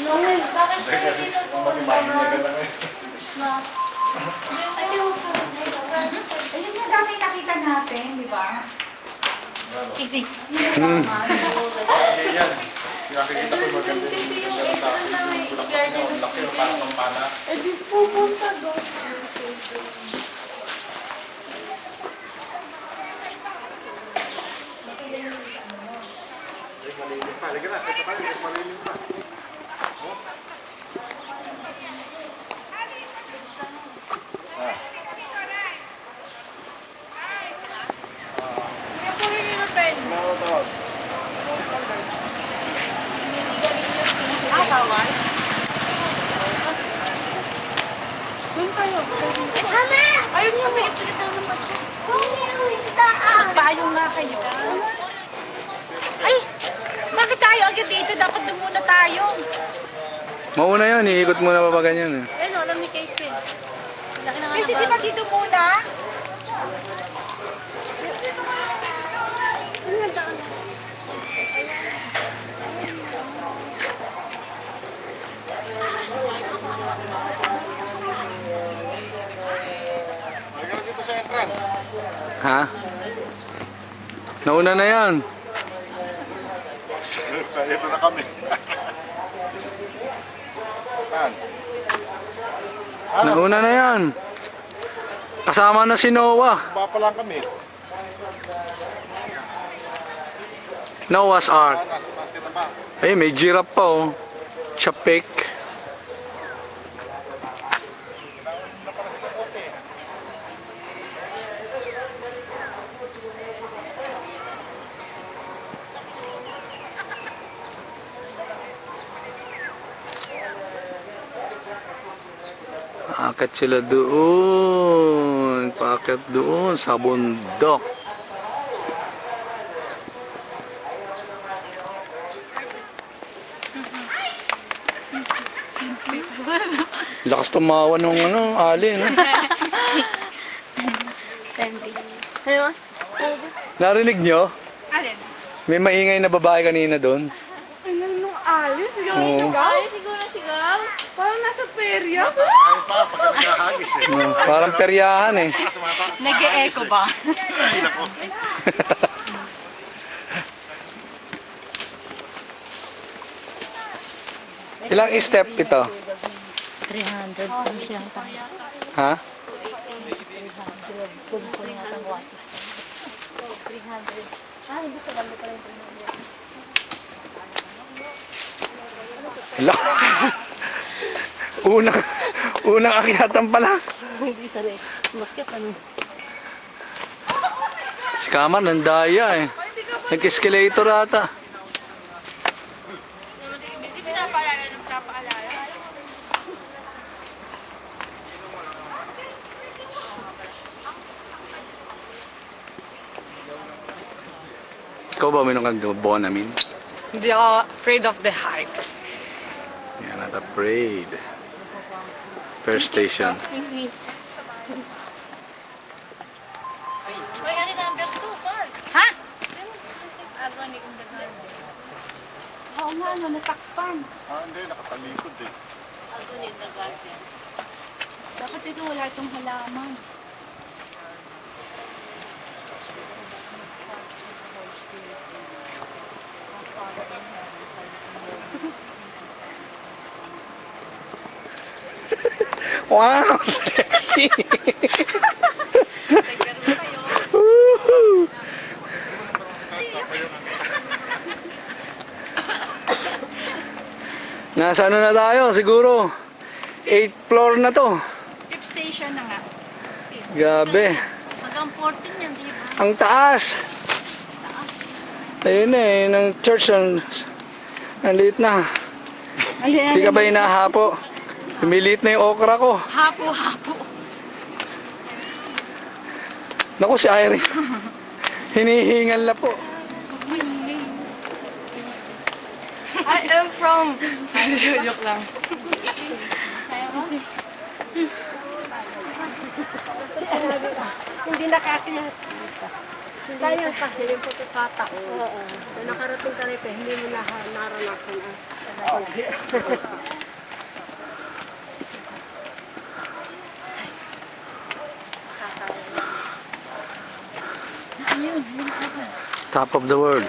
Sa akin pa yung sinunod. Ayun yung dati nakita natin, di ba? Easy. Hindi yan. Nakikita ko maganda yung laki o parang pampana. Eh di pupunta doon. Malilim pa. Liga na. Ito pa rin. Malilim pa. Kaya po rin yung pen. Tawag? Doon kayo. Mama! Ayun nga, may ipilita naman siya. Payong nga kayo. Ay! Bakit tayo agad dito? Dapat doon muna tayo. Mauna yun, iikot muna pa ganyan. Ayun, alam ni Casey. Laki na nga Kasi na di ba dito muna? Liga na dito sa entrance. Ha? Nauna na yan. Ito na kami. Saan? Nauna na yan. Kasama na si Noah. Ba pa lang kami. Noah's Ark. Nasa taas kita ba? Ay, may giraffe pa oh. Chapek. Akit sila doon. Paakit doon sa bundok. Lakas tumawa nung alin. Ano? Narinig nyo? Alin? May maingay na babae kanina doon. Ano nung alis? Sigaw Oo. yung sigaw? Ay, siguro sigaw. Parang nasa perya. Ayun pa, pag nagkahagis eh. Parang peryahan eh. Nag-e-echo ba? Ay, nako. Ilang step ito? 300 po siyang tayo. Ha? 300. Kung po yung atang water. 300. Ah, hindi sa ganda pala yung 300. Hala. unang akyatan pala. Hindi sa rin. Bakit ano? Si Kaman, nandaya eh. Nag-escalator ata. Hindi pinapaalala ng pinapaalala. Ikaw ba minong kag-buwan namin? Hindi ako afraid of the height. Yeah, not afraid. First station. Uy, ano number 2, sir? Ha? Ako ni kong dagan. Oo nga, no, natakpan. Ah, hindi. Nakatalikod eh. Ako ni dagan. Dapat ito wala itong halaman. Wow, sexy! Nasa ano na tayo? Siguro 8th floor na to. Fifth station na nga. Gabi. Hanggang 14 yan, di ba? Ang taas. Ayun eh, ng church ang liit na. Hindi ka ba hinahapo? Lumiliit na yung okra ko. Hapo. Naku si Irene. Hinihingal na po. I am from... Joke lang. Hindi nakakita. Sayang kasi yung pagkakataon. Na nakarating ka rito, hindi mo na naranasan ang Top of the world.